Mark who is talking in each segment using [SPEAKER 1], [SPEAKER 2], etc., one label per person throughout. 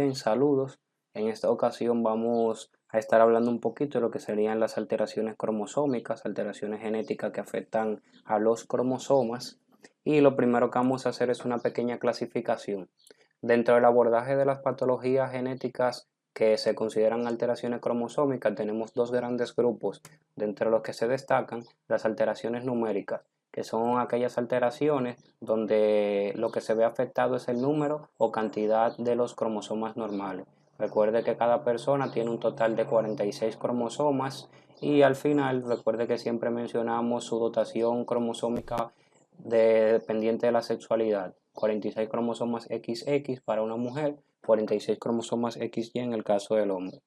[SPEAKER 1] bien, saludos. En esta ocasión vamos a estar hablando un poquito de lo que serían las alteraciones cromosómicas, alteraciones genéticas que afectan a los cromosomas. Y lo primero que vamos a hacer es una pequeña clasificación. Dentro del abordaje de las patologías genéticas que se consideran alteraciones cromosómicas, tenemos dos grandes grupos, dentro de los que se destacan las alteraciones numéricas, que son aquellas alteraciones donde lo que se ve afectado es el número o cantidad de los cromosomas normales. Recuerde que cada persona tiene un total de 46 cromosomas y al final recuerde que siempre mencionamos su dotación cromosómica dependiente de la sexualidad. 46 cromosomas XX para una mujer, 46 cromosomas XY en el caso del hombre.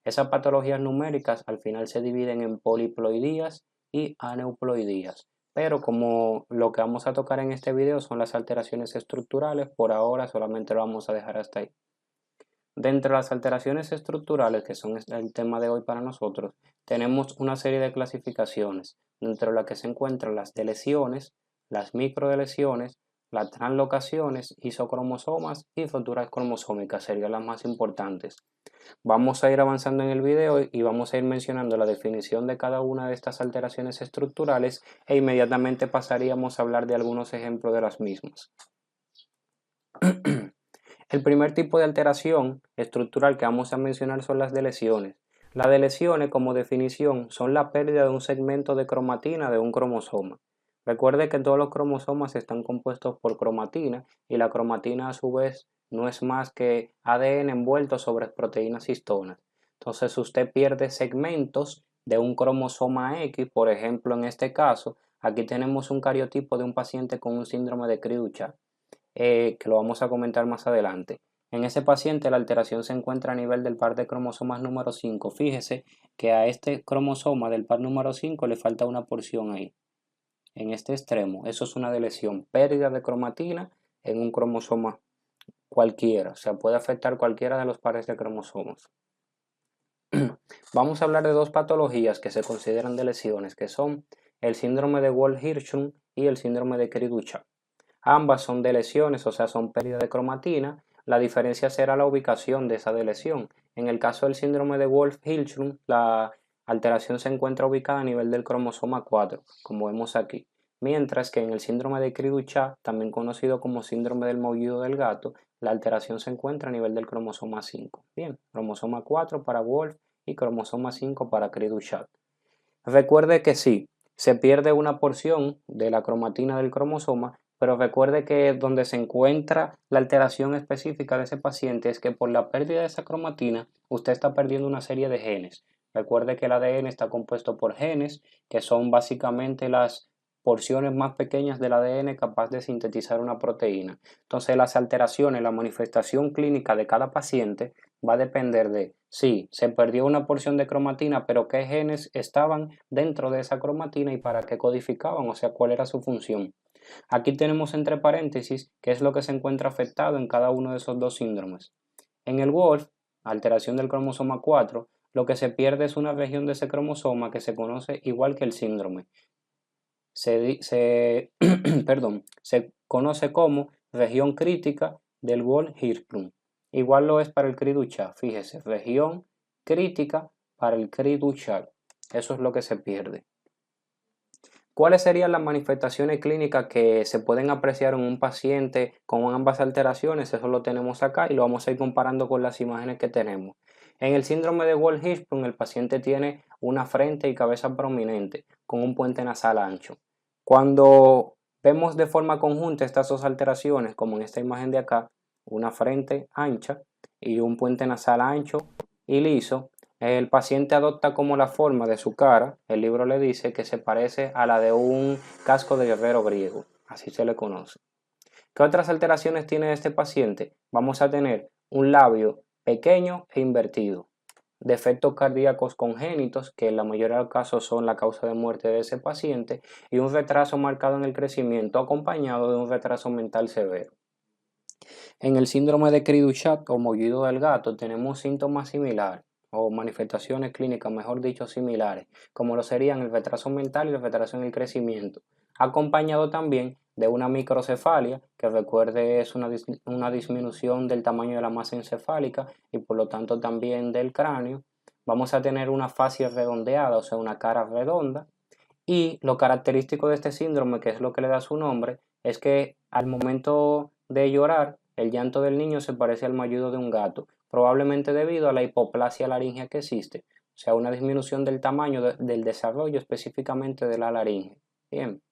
[SPEAKER 1] Esas patologías numéricas al final se dividen en poliploidías y aneuploidías. Pero como lo que vamos a tocar en este video son las alteraciones estructurales, por ahora solamente lo vamos a dejar hasta ahí. Dentro de las alteraciones estructurales, que son el tema de hoy para nosotros, tenemos una serie de clasificaciones, dentro de las que se encuentran las deleciones, las microdeleciones, las translocaciones, isocromosomas y fracturas cromosómicas serían las más importantes. Vamos a ir avanzando en el video y vamos a ir mencionando la definición de cada una de estas alteraciones estructurales e inmediatamente pasaríamos a hablar de algunos ejemplos de las mismas. El primer tipo de alteración estructural que vamos a mencionar son las deleciones. Las deleciones, como definición, son la pérdida de un segmento de cromatina de un cromosoma. Recuerde que todos los cromosomas están compuestos por cromatina y la cromatina a su vez no es más que ADN envuelto sobre proteínas histonas. Entonces usted pierde segmentos de un cromosoma X, por ejemplo en este caso, aquí tenemos un cariotipo de un paciente con un síndrome de Cri-du-Chat. Que lo vamos a comentar más adelante. En ese paciente la alteración se encuentra a nivel del par de cromosomas número 5. Fíjese que a este cromosoma del par número 5 le falta una porción ahí, en este extremo. Eso es una deleción, pérdida de cromatina en un cromosoma cualquiera, o sea, puede afectar cualquiera de los pares de cromosomas. Vamos a hablar de dos patologías que se consideran de lesiones, que son el síndrome de Wolff-Hirschhorn y el síndrome de Cri-du-Chat. Ambas son de lesiones, o sea, son pérdida de cromatina. La diferencia será la ubicación de esa lesión. En el caso del síndrome de Wolff-Hirschhorn, la alteración se encuentra ubicada a nivel del cromosoma 4, como vemos aquí. Mientras que en el síndrome de Cri-du-Chat, también conocido como síndrome del maullido del gato, la alteración se encuentra a nivel del cromosoma 5. Bien, cromosoma 4 para Wolff y cromosoma 5 para Cri-du-Chat. Recuerde que sí, se pierde una porción de la cromatina del cromosoma, pero recuerde que donde se encuentra la alteración específica de ese paciente es que por la pérdida de esa cromatina usted está perdiendo una serie de genes. Recuerde que el ADN está compuesto por genes, que son básicamente las porciones más pequeñas del ADN capaz de sintetizar una proteína. Entonces las alteraciones, la manifestación clínica de cada paciente va a depender de si se perdió una porción de cromatina, pero qué genes estaban dentro de esa cromatina y para qué codificaban, o sea, cuál era su función. Aquí tenemos entre paréntesis qué es lo que se encuentra afectado en cada uno de esos dos síndromes. En el Wolff, alteración del cromosoma 4, lo que se pierde es una región de ese cromosoma que se conoce igual que el síndrome. Se conoce como región crítica del Wolff-Hirschhorn. Igual lo es para el Cri-du-Chat, fíjese, región crítica para el Cri-du-Chat. Eso es lo que se pierde. ¿Cuáles serían las manifestaciones clínicas que se pueden apreciar en un paciente con ambas alteraciones? Eso lo tenemos acá y lo vamos a ir comparando con las imágenes que tenemos. En el síndrome de Wolff-Hirschhorn, el paciente tiene una frente y cabeza prominente con un puente nasal ancho. Cuando vemos de forma conjunta estas dos alteraciones, como en esta imagen de acá, una frente ancha y un puente nasal ancho y liso, el paciente adopta como la forma de su cara, el libro le dice que se parece a la de un casco de guerrero griego, así se le conoce. ¿Qué otras alteraciones tiene este paciente? Vamos a tener un labio pequeño e invertido, defectos cardíacos congénitos, que en la mayoría de los casos son la causa de muerte de ese paciente, y un retraso marcado en el crecimiento acompañado de un retraso mental severo. En el síndrome de Cri-du-Chat o maullido del gato tenemos síntomas similares o manifestaciones clínicas, mejor dicho, similares, como lo serían el retraso mental y el retraso en el crecimiento, acompañado también de una microcefalia, que recuerde es una disminución del tamaño de la masa encefálica y por lo tanto también del cráneo. Vamos a tener una facies redondeada, o sea, una cara redonda. Y lo característico de este síndrome, que es lo que le da su nombre, es que al momento de llorar, el llanto del niño se parece al maullido de un gato, probablemente debido a la hipoplasia laríngea que existe, o sea, una disminución del tamaño del desarrollo específicamente de la laringe. Bien.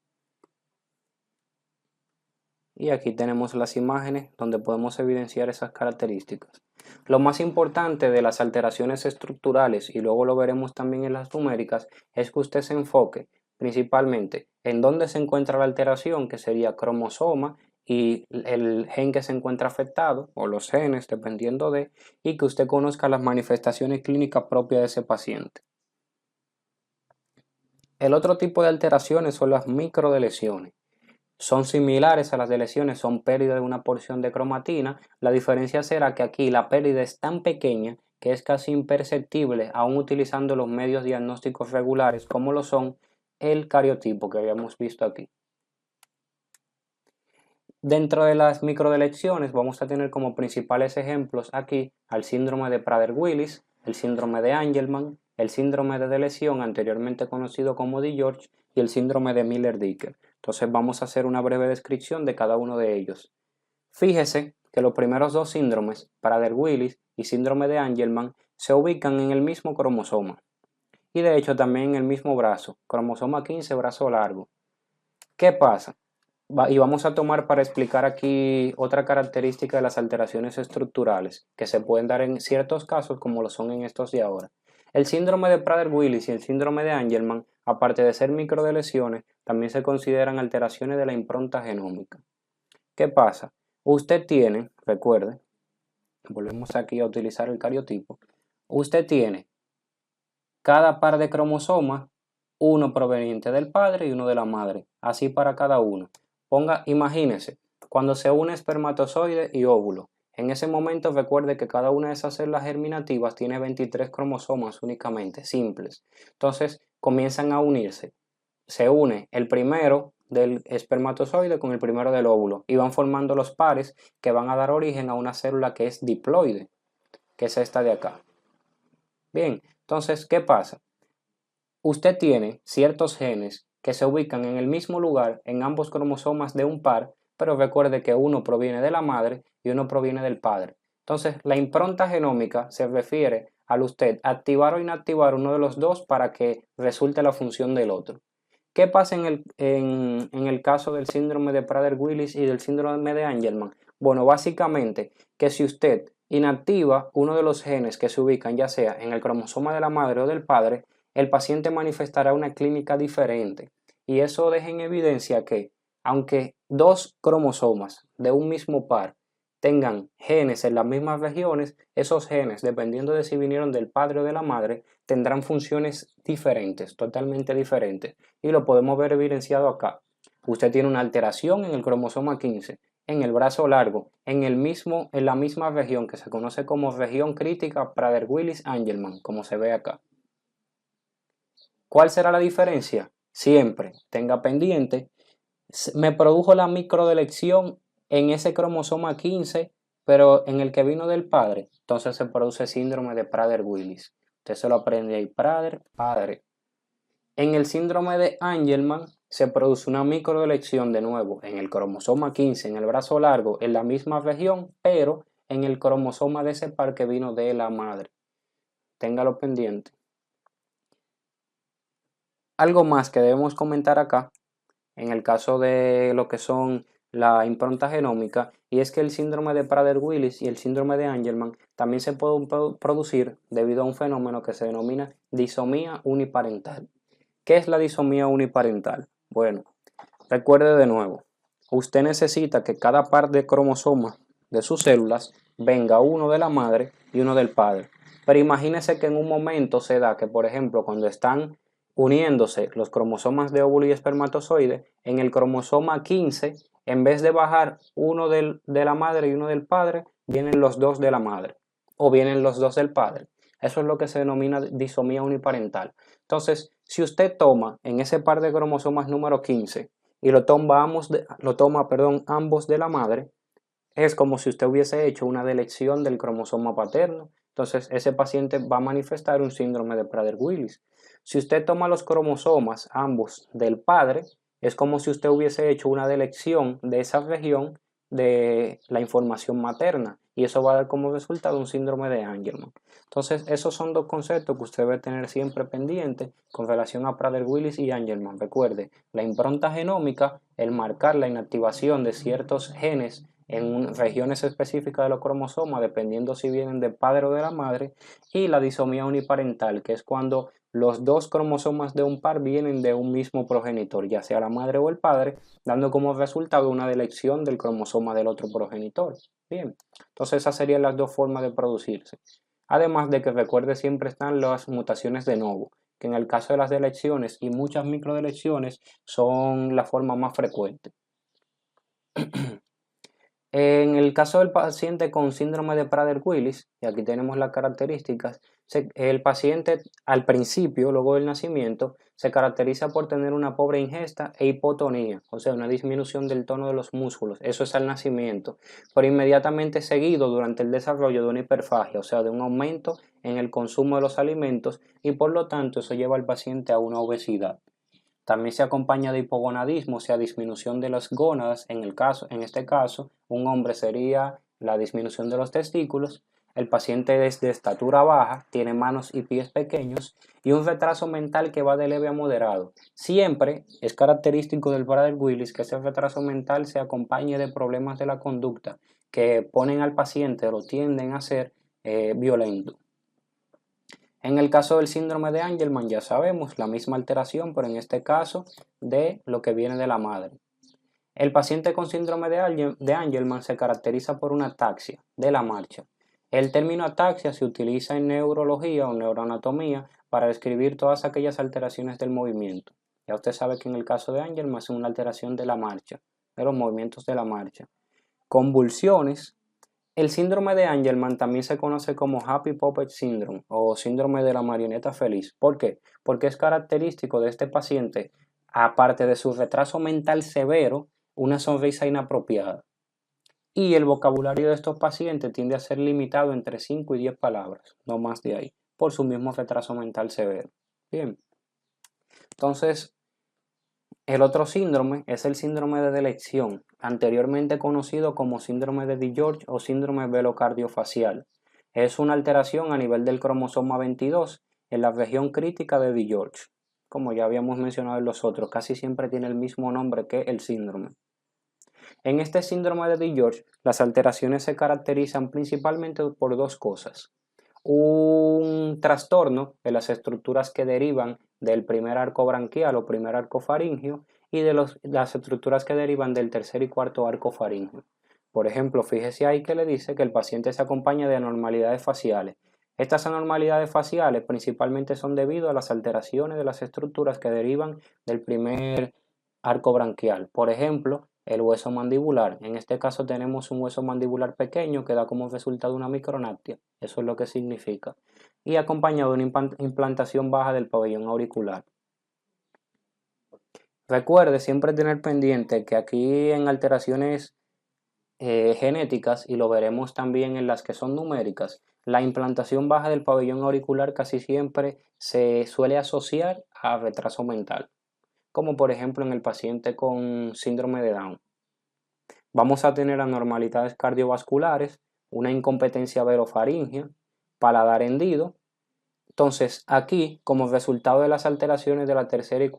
[SPEAKER 1] Y aquí tenemos las imágenes donde podemos evidenciar esas características. Lo más importante de las alteraciones estructurales, y luego lo veremos también en las numéricas, es que usted se enfoque principalmente en dónde se encuentra la alteración, que sería cromosoma y el gen que se encuentra afectado, o los genes, dependiendo de, y que usted conozca las manifestaciones clínicas propias de ese paciente. El otro tipo de alteraciones son las microdeleciones. Son similares a las de lesiones, son pérdida de una porción de cromatina. La diferencia será que aquí la pérdida es tan pequeña que es casi imperceptible aún utilizando los medios diagnósticos regulares como lo son el cariotipo que habíamos visto aquí. Dentro de las microdelecciones vamos a tener como principales ejemplos aquí al síndrome de Prader-Willis, el síndrome de Angelman, el síndrome de lesión anteriormente conocido como DiGeorge y el síndrome de Miller-Diecker. Entonces vamos a hacer una breve descripción de cada uno de ellos. Fíjese que los primeros dos síndromes, Prader-Willis y síndrome de Angelman, se ubican en el mismo cromosoma y de hecho también en el mismo brazo, cromosoma 15, brazo largo. ¿Qué pasa? Y vamos a tomar para explicar aquí otra característica de las alteraciones estructurales que se pueden dar en ciertos casos como lo son en estos de ahora. El síndrome de Prader-Willis y el síndrome de Angelman, aparte de ser microdelesiones, también se consideran alteraciones de la impronta genómica. ¿Qué pasa? Usted tiene, recuerde, volvemos aquí a utilizar el cariotipo, usted tiene cada par de cromosomas, uno proveniente del padre y uno de la madre, así para cada uno. Imagínese, cuando se une espermatozoide y óvulo, en ese momento recuerde que cada una de esas células germinativas tiene 23 cromosomas únicamente, simples. Entonces comienzan a unirse. Se une el primero del espermatozoide con el primero del óvulo y van formando los pares que van a dar origen a una célula que es diploide, que es esta de acá. Bien, entonces, ¿qué pasa? Usted tiene ciertos genes que se ubican en el mismo lugar en ambos cromosomas de un par, pero recuerde que uno proviene de la madre y uno proviene del padre. Entonces, la impronta genómica se refiere al usted activar o inactivar uno de los dos para que resulte la función del otro. ¿Qué pasa en el caso del síndrome de Prader-Willis y del síndrome de Angelman? Bueno, básicamente que si usted inactiva uno de los genes que se ubican ya sea en el cromosoma de la madre o del padre, el paciente manifestará una clínica diferente. Y eso deja en evidencia que, aunque dos cromosomas de un mismo par tengan genes en las mismas regiones, esos genes, dependiendo de si vinieron del padre o de la madre, tendrán funciones diferentes, totalmente diferentes. Y lo podemos ver evidenciado acá. Usted tiene una alteración en el cromosoma 15, en el brazo largo, en la misma región que se conoce como región crítica Prader-Willis-Angelman, como se ve acá. ¿Cuál será la diferencia? Siempre tenga pendiente, me produjo la microdelección en ese cromosoma 15, pero en el que vino del padre, entonces se produce síndrome de Prader-Willis. Usted se lo aprende ahí, Prader, padre. En el síndrome de Angelman se produce una microdelección de nuevo en el cromosoma 15, en el brazo largo, en la misma región, pero en el cromosoma de ese par que vino de la madre. Téngalo pendiente. Algo más que debemos comentar acá, en el caso de lo que son la impronta genómica, y es que el síndrome de Prader-Willis y el síndrome de Angelman también se pueden producir debido a un fenómeno que se denomina disomía uniparental. ¿Qué es la disomía uniparental? Bueno, recuerde de nuevo, usted necesita que cada par de cromosomas de sus células venga uno de la madre y uno del padre. Pero imagínese que en un momento se da que, por ejemplo, cuando están uniéndose los cromosomas de óvulo y espermatozoide, en el cromosoma 15, en vez de bajar uno de la madre y uno del padre, vienen los dos de la madre o vienen los dos del padre. Eso es lo que se denomina disomía uniparental. Entonces, si usted toma en ese par de cromosomas número 15 y ambos de la madre, es como si usted hubiese hecho una delección del cromosoma paterno. Entonces, ese paciente va a manifestar un síndrome de Prader-Willis. Si usted toma los cromosomas ambos del padre, es como si usted hubiese hecho una delección de esa región de la información materna y eso va a dar como resultado un síndrome de Angelman. Entonces, esos son dos conceptos que usted debe tener siempre pendiente con relación a Prader-Willis y Angelman. Recuerde, la impronta genómica, el marcar la inactivación de ciertos genes en regiones específicas de los cromosomas, dependiendo si vienen del padre o de la madre, y la disomía uniparental, que es cuando los dos cromosomas de un par vienen de un mismo progenitor, ya sea la madre o el padre, dando como resultado una delección del cromosoma del otro progenitor. Bien, entonces esas serían las dos formas de producirse. Además de que recuerde siempre están las mutaciones de novo, que en el caso de las delecciones y muchas microdelecciones son la forma más frecuente. En el caso del paciente con síndrome de Prader-Willis, y aquí tenemos las características, el paciente al principio, luego del nacimiento, se caracteriza por tener una pobre ingesta e hipotonía, o sea, una disminución del tono de los músculos, eso es al nacimiento, pero inmediatamente seguido durante el desarrollo de una hiperfagia, o sea, de un aumento en el consumo de los alimentos y por lo tanto eso lleva al paciente a una obesidad. También se acompaña de hipogonadismo, o sea, disminución de las gónadas. En este caso, un hombre sería la disminución de los testículos. El paciente es de estatura baja, tiene manos y pies pequeños y un retraso mental que va de leve a moderado. Siempre es característico del Prader-Willis que ese retraso mental se acompañe de problemas de la conducta que ponen al paciente o lo tienden a ser violento. En el caso del síndrome de Angelman ya sabemos la misma alteración, pero en este caso de lo que viene de la madre. El paciente con síndrome de Angelman se caracteriza por una ataxia de la marcha. El término ataxia se utiliza en neurología o neuroanatomía para describir todas aquellas alteraciones del movimiento. Ya usted sabe que en el caso de Angelman es una alteración de la marcha, de los movimientos de la marcha. Convulsiones. El síndrome de Angelman también se conoce como Happy Puppet Syndrome o síndrome de la marioneta feliz. ¿Por qué? Porque es característico de este paciente, aparte de su retraso mental severo, una sonrisa inapropiada. Y el vocabulario de estos pacientes tiende a ser limitado entre 5 y 10 palabras, no más de ahí, por su mismo retraso mental severo. Bien, entonces el otro síndrome es el síndrome de delección, anteriormente conocido como síndrome de DiGeorge o síndrome velocardiofacial. Es una alteración a nivel del cromosoma 22 en la región crítica de DiGeorge. Como ya habíamos mencionado en los otros, casi siempre tiene el mismo nombre que el síndrome. En este síndrome de DiGeorge, las alteraciones se caracterizan principalmente por dos cosas. Un trastorno de las estructuras que derivan del primer arco branquial o primer arco faríngeo y de las estructuras que derivan del tercer y cuarto arco faríngeo. Por ejemplo, fíjese ahí que le dice que el paciente se acompaña de anormalidades faciales. Estas anormalidades faciales principalmente son debido a las alteraciones de las estructuras que derivan del primer arco branquial. Por ejemplo, el hueso mandibular. En este caso tenemos un hueso mandibular pequeño que da como resultado una micronaptia. Eso es lo que significa. Y acompañado de una implantación baja del pabellón auricular. Recuerde siempre tener pendiente que aquí en alteraciones genéticas, y lo veremos también en las que son numéricas, la implantación baja del pabellón auricular casi siempre se suele asociar a retraso mental, como por ejemplo en el paciente con síndrome de Down. Vamos a tener anormalidades cardiovasculares, una incompetencia verofaringea, paladar hendido. Entonces, aquí, como resultado de las alteraciones de la tercera y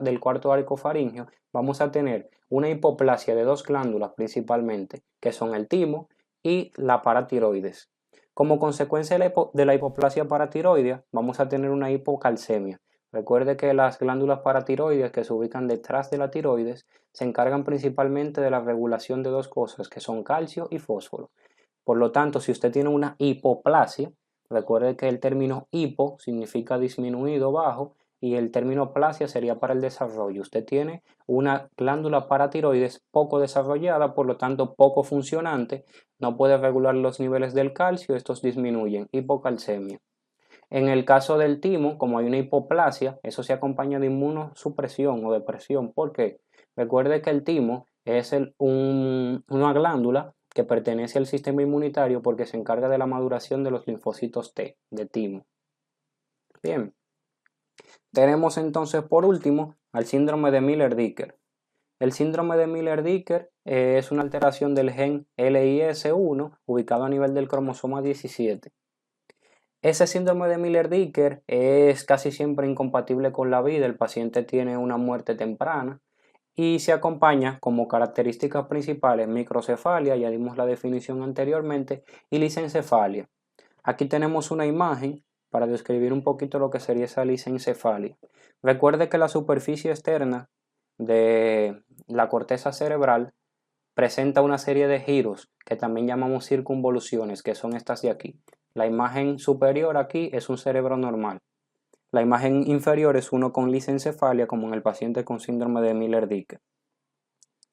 [SPEAKER 1] del cuarto arco faríngeo, vamos a tener una hipoplasia de dos glándulas principalmente, que son el timo y la paratiroides. Como consecuencia de la hipoplasia paratiroidea, vamos a tener una hipocalcemia. Recuerde que las glándulas paratiroides que se ubican detrás de la tiroides se encargan principalmente de la regulación de dos cosas, que son calcio y fósforo. Por lo tanto, si usted tiene una hipoplasia, recuerde que el término hipo significa disminuido, bajo, y el término plasia sería para el desarrollo. Usted tiene una glándula paratiroides poco desarrollada, por lo tanto poco funcionante, no puede regular los niveles del calcio, estos disminuyen, hipocalcemia. En el caso del timo, como hay una hipoplasia, eso se acompaña de inmunosupresión o depresión. ¿Por qué? Recuerde que el timo es una glándula que pertenece al sistema inmunitario porque se encarga de la maduración de los linfocitos T, de timo. Bien, tenemos entonces por último al síndrome de Miller-Diecker. El síndrome de Miller-Diecker es una alteración del gen LIS1 ubicado a nivel del cromosoma 17. Ese síndrome de Miller-Diecker es casi siempre incompatible con la vida, el paciente tiene una muerte temprana y se acompaña como características principales microcefalia, ya dimos la definición anteriormente, y lisencefalia. Aquí tenemos una imagen para describir un poquito lo que sería esa lisencefalia. Recuerde que la superficie externa de la corteza cerebral presenta una serie de giros que también llamamos circunvoluciones, que son estas de aquí. La imagen superior aquí es un cerebro normal. La imagen inferior es uno con lisencefalia, como en el paciente con síndrome de Miller-Diecker.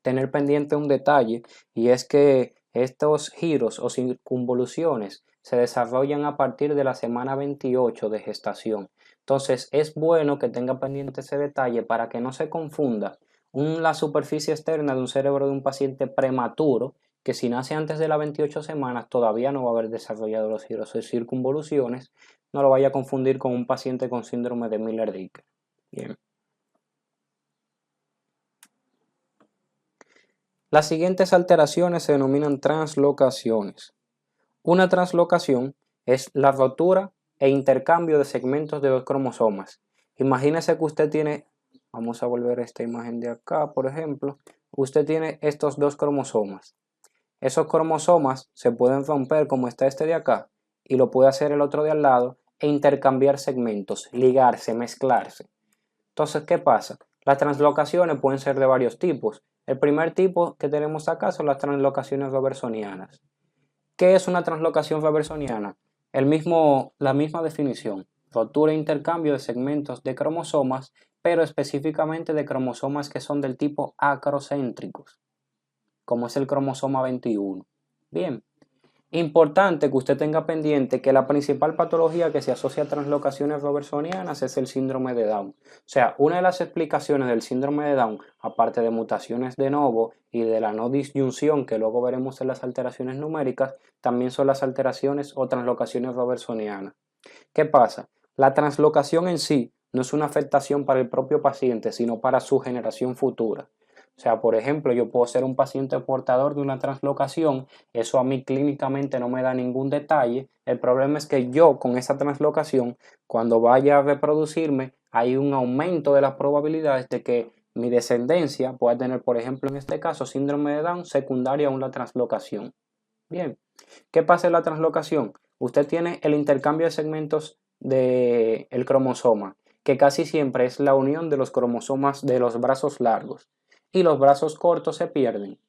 [SPEAKER 1] Tener pendiente un detalle, y es que estos giros o circunvoluciones se desarrollan a partir de la semana 28 de gestación. Entonces es bueno que tenga pendiente ese detalle para que no se confunda la superficie externa de un cerebro de un paciente prematuro, que si nace antes de las 28 semanas todavía no va a haber desarrollado los giros o circunvoluciones, no lo vaya a confundir con un paciente con síndrome de Miller-Diecker. Bien. Las siguientes alteraciones se denominan translocaciones. Una translocación es la rotura e intercambio de segmentos de dos cromosomas. Imagínese que usted tiene, vamos a volver a esta imagen de acá, por ejemplo, usted tiene estos dos cromosomas. Esos cromosomas se pueden romper como está este de acá y lo puede hacer el otro de al lado e intercambiar segmentos, ligarse, mezclarse. Entonces, ¿qué pasa? Las translocaciones pueden ser de varios tipos. El primer tipo que tenemos acá son las translocaciones robertsonianas. ¿Qué es una translocación robertsoniana? La misma definición, rotura e intercambio de segmentos de cromosomas, pero específicamente de cromosomas que son del tipo acrocéntricos, como es el cromosoma 21. Bien, importante que usted tenga pendiente que la principal patología que se asocia a translocaciones robertsonianas es el síndrome de Down. O sea, una de las explicaciones del síndrome de Down, aparte de mutaciones de novo y de la no disyunción que luego veremos en las alteraciones numéricas, también son las alteraciones o translocaciones robertsonianas. ¿Qué pasa? La translocación en sí no es una afectación para el propio paciente, sino para su generación futura. O sea, por ejemplo, yo puedo ser un paciente portador de una translocación, eso a mí clínicamente no me da ningún detalle. El problema es que yo con esa translocación, cuando vaya a reproducirme, hay un aumento de las probabilidades de que mi descendencia pueda tener, por ejemplo, en este caso, síndrome de Down secundaria a una translocación. Bien, ¿qué pasa en la translocación? Usted tiene el intercambio de segmentos del cromosoma, que casi siempre es la unión de los cromosomas de los brazos largos, y los brazos cortos se pierden.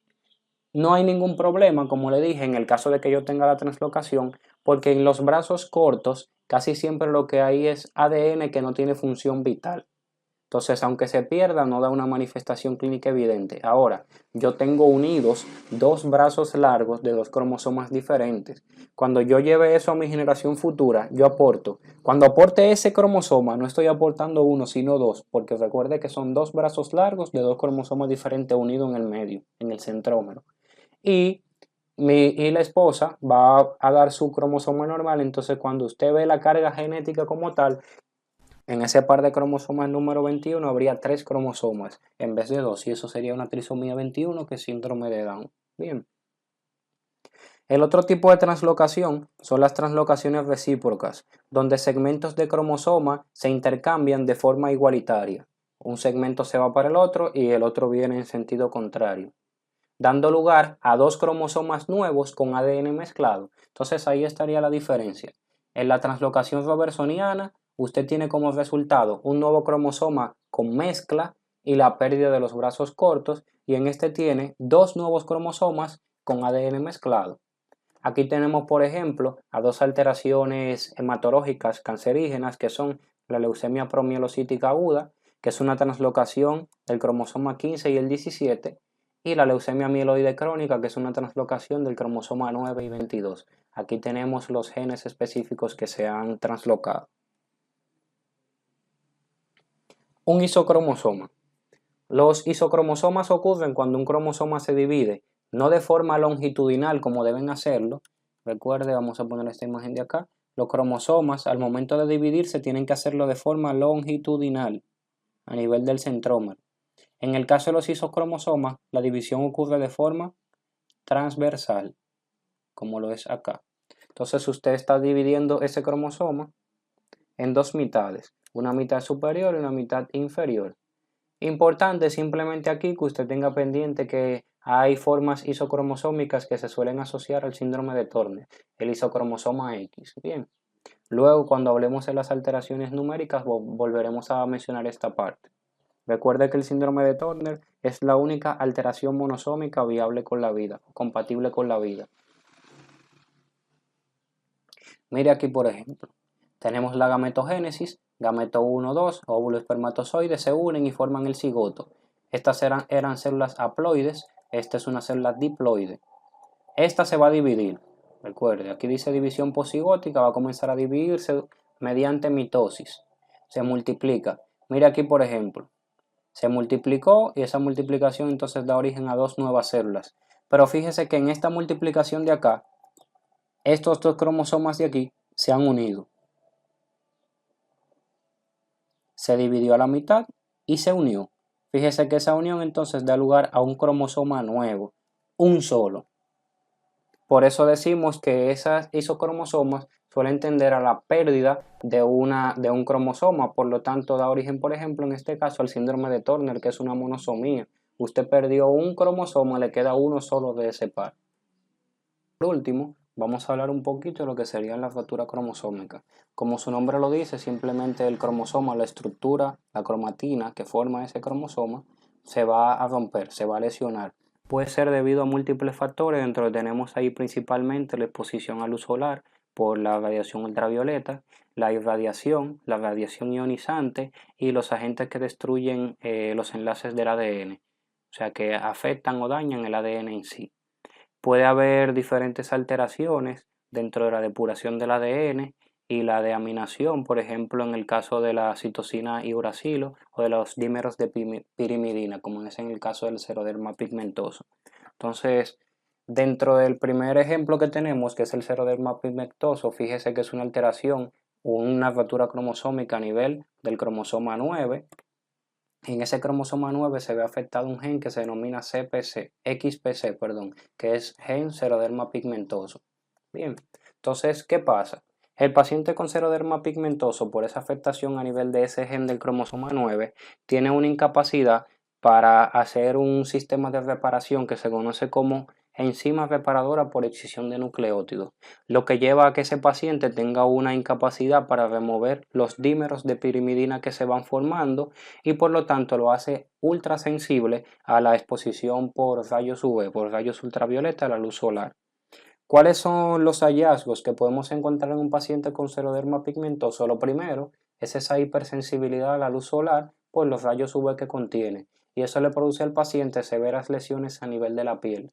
[SPEAKER 1] No hay ningún problema, como le dije, en el caso de que yo tenga la translocación, porque en los brazos cortos casi siempre lo que hay es ADN que no tiene función vital. Entonces, aunque se pierda, no da una manifestación clínica evidente. Ahora, yo tengo unidos dos brazos largos de dos cromosomas diferentes. Cuando yo lleve eso a mi generación futura, yo aporto. Cuando aporte ese cromosoma, no estoy aportando uno, sino dos, porque recuerde que son dos brazos largos de dos cromosomas diferentes unidos en el medio, en el centrómero. Y la esposa va a dar su cromosoma normal, entonces cuando usted ve la carga genética como tal, en ese par de cromosomas número 21 habría 3 cromosomas en vez de 2 y eso sería una trisomía 21 que es síndrome de Down. Bien. El otro tipo de translocación son las translocaciones recíprocas, donde segmentos de cromosoma se intercambian de forma igualitaria. Un segmento se va para el otro y el otro viene en sentido contrario, dando lugar a dos cromosomas nuevos con ADN mezclado. Entonces ahí estaría la diferencia. En la translocación robertsoniana, usted tiene como resultado un nuevo cromosoma con mezcla y la pérdida de los brazos cortos, y en este tiene dos nuevos cromosomas con ADN mezclado. Aquí tenemos, por ejemplo, a dos alteraciones hematológicas cancerígenas que son la leucemia promielocítica aguda, que es una translocación del cromosoma 15 y el 17, y la leucemia mieloide crónica, que es una translocación del cromosoma 9 y 22. Aquí tenemos los genes específicos que se han translocado. Un isocromosoma. Los isocromosomas ocurren cuando un cromosoma se divide, no de forma longitudinal como deben hacerlo. Recuerde, vamos a poner esta imagen de acá. Los cromosomas al momento de dividirse tienen que hacerlo de forma longitudinal a nivel del centrómero. En el caso de los isocromosomas, la división ocurre de forma transversal, como lo es acá. Entonces usted está dividiendo ese cromosoma en dos mitades, una mitad superior y una mitad inferior. Importante simplemente aquí que usted tenga pendiente que hay formas isocromosómicas que se suelen asociar al síndrome de Turner, el isocromosoma X. Bien, luego cuando hablemos de las alteraciones numéricas volveremos a mencionar esta parte. Recuerde que el síndrome de Turner es la única alteración monosómica viable con la vida, compatible con la vida. Mire aquí por ejemplo, tenemos la gametogénesis, gameto 1, 2, óvulo espermatozoide se unen y forman el cigoto. Estas eran células haploides, esta es una célula diploide. Esta se va a dividir, recuerde, aquí dice división posigótica, va a comenzar a dividirse mediante mitosis, se multiplica. Mire aquí por ejemplo, se multiplicó y esa multiplicación entonces da origen a dos nuevas células. Pero fíjese que en esta multiplicación de acá, estos dos cromosomas de aquí se han unido. Se dividió a la mitad y se unió. Fíjese que esa unión entonces da lugar a un cromosoma nuevo, un solo. Por eso decimos que esos cromosomas suelen tender a la pérdida de un cromosoma, por lo tanto da origen, por ejemplo, en este caso al síndrome de Turner, que es una monosomía. Usted perdió un cromosoma, le queda uno solo de ese par. Por último, vamos a hablar un poquito de lo que sería la fractura cromosómica. Como su nombre lo dice, simplemente el cromosoma, la estructura, la cromatina que forma ese cromosoma, se va a romper, se va a lesionar. Puede ser debido a múltiples factores, dentro de tenemos ahí principalmente la exposición a luz solar por la radiación ultravioleta, la irradiación, la radiación ionizante y los agentes que destruyen los enlaces del ADN, o sea que afectan o dañan el ADN en sí. Puede haber diferentes alteraciones dentro de la depuración del ADN y la deaminación, por ejemplo, en el caso de la citosina y uracilo o de los dímeros de pirimidina, como es en el caso del seroderma pigmentoso. Entonces, dentro del primer ejemplo que tenemos, que es el seroderma pigmentoso, fíjese que es una alteración o una rotura cromosómica a nivel del cromosoma 9. En ese cromosoma 9 se ve afectado un gen que se denomina XPC, que es gen seroderma pigmentoso. Bien, entonces, ¿qué pasa? El paciente con seroderma pigmentoso, por esa afectación a nivel de ese gen del cromosoma 9, tiene una incapacidad para hacer un sistema de reparación que se conoce como enzima reparadora por excisión de nucleótidos, lo que lleva a que ese paciente tenga una incapacidad para remover los dímeros de pirimidina que se van formando y por lo tanto lo hace ultra sensible a la exposición por rayos UV, por rayos ultravioleta a la luz solar. ¿Cuáles son los hallazgos que podemos encontrar en un paciente con seroderma pigmentoso? Lo primero es esa hipersensibilidad a la luz solar por los rayos UV que contiene y eso le produce al paciente severas lesiones a nivel de la piel.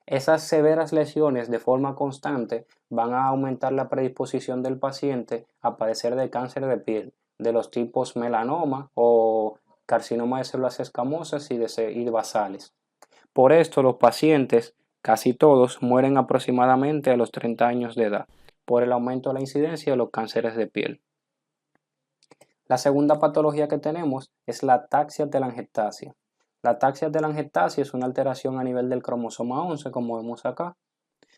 [SPEAKER 1] Esas severas lesiones de forma constante van a aumentar la predisposición del paciente a padecer de cáncer de piel, de los tipos melanoma o carcinoma de células escamosas y basales. Por esto los pacientes, casi todos, mueren aproximadamente a los 30 años de edad, por el aumento de la incidencia de los cánceres de piel. La segunda patología que tenemos es la ataxia telangiectasia. La ataxia telangiectasia es una alteración a nivel del cromosoma 11, como vemos acá.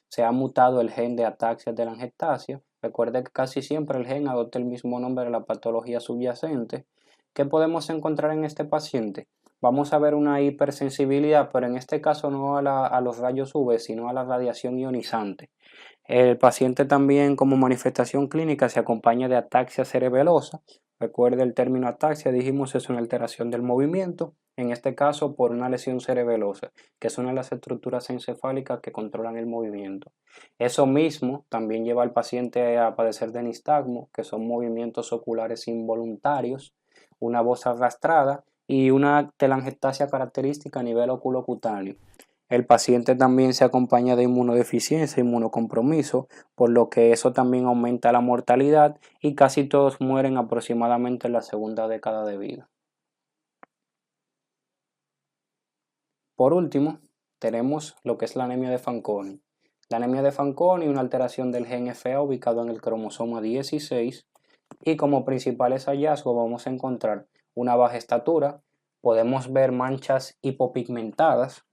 [SPEAKER 1] Se ha mutado el gen de ataxia telangiectasia. Recuerde que casi siempre el gen adopta el mismo nombre de la patología subyacente. ¿Qué podemos encontrar en este paciente? Vamos a ver una hipersensibilidad, pero en este caso no a los rayos UV, sino a la radiación ionizante. El paciente también como manifestación clínica se acompaña de ataxia cerebelosa. Recuerde el término ataxia, dijimos es una alteración del movimiento, en este caso por una lesión cerebelosa, que es una de las estructuras encefálicas que controlan el movimiento. Eso mismo también lleva al paciente a padecer de nistagmo, que son movimientos oculares involuntarios, una voz arrastrada y una telangiectasia característica a nivel oculocutáneo. El paciente también se acompaña de inmunodeficiencia, inmunocompromiso, por lo que eso también aumenta la mortalidad y casi todos mueren aproximadamente en la segunda década de vida. Por último, tenemos lo que es la anemia de Fanconi. La anemia de Fanconi, una alteración del gen FA ubicado en el cromosoma 16, y como principales hallazgos vamos a encontrar una baja estatura, podemos ver manchas hipopigmentadas.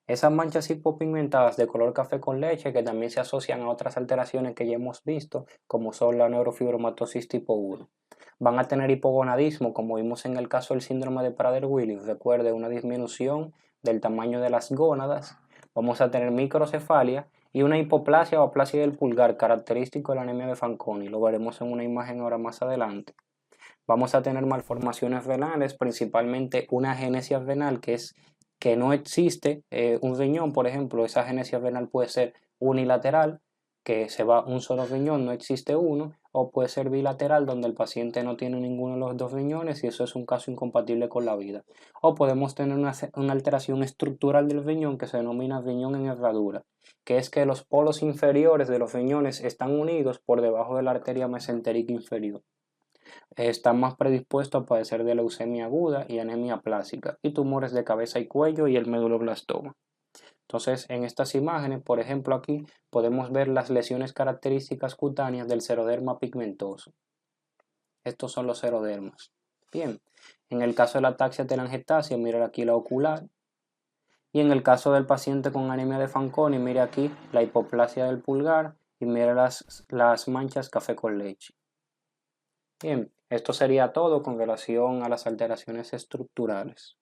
[SPEAKER 1] Esas manchas hipopigmentadas de color café con leche que también se asocian a otras alteraciones que ya hemos visto, como son la neurofibromatosis tipo 1. Van a tener hipogonadismo, como vimos en el caso del síndrome de Prader-Willi, recuerde, una disminución del tamaño de las gónadas. Vamos a tener microcefalia y una hipoplasia o aplasia del pulgar, característico de la anemia de Fanconi. Lo veremos en una imagen ahora más adelante. Vamos a tener malformaciones renales, principalmente una agenesia renal que no existe un riñón, por ejemplo. Esa agenesia renal puede ser unilateral, que se va un solo riñón, no existe uno, o puede ser bilateral, donde el paciente no tiene ninguno de los dos riñones y eso es un caso incompatible con la vida. O podemos tener una alteración estructural del riñón que se denomina riñón en herradura, que es que los polos inferiores de los riñones están unidos por debajo de la arteria mesentérica inferior. Está más predispuesto a padecer de leucemia aguda y anemia plástica y tumores de cabeza y cuello y el meduloblastoma. Entonces, en estas imágenes, por ejemplo aquí, podemos ver las lesiones características cutáneas del seroderma pigmentoso. Estos son los serodermas. Bien, en el caso de la ataxia telangiectasia, mira aquí la ocular. Y en el caso del paciente con anemia de Fanconi, mire aquí la hipoplasia del pulgar y mira las manchas café con leche. Bien, esto sería todo con relación a las alteraciones estructurales.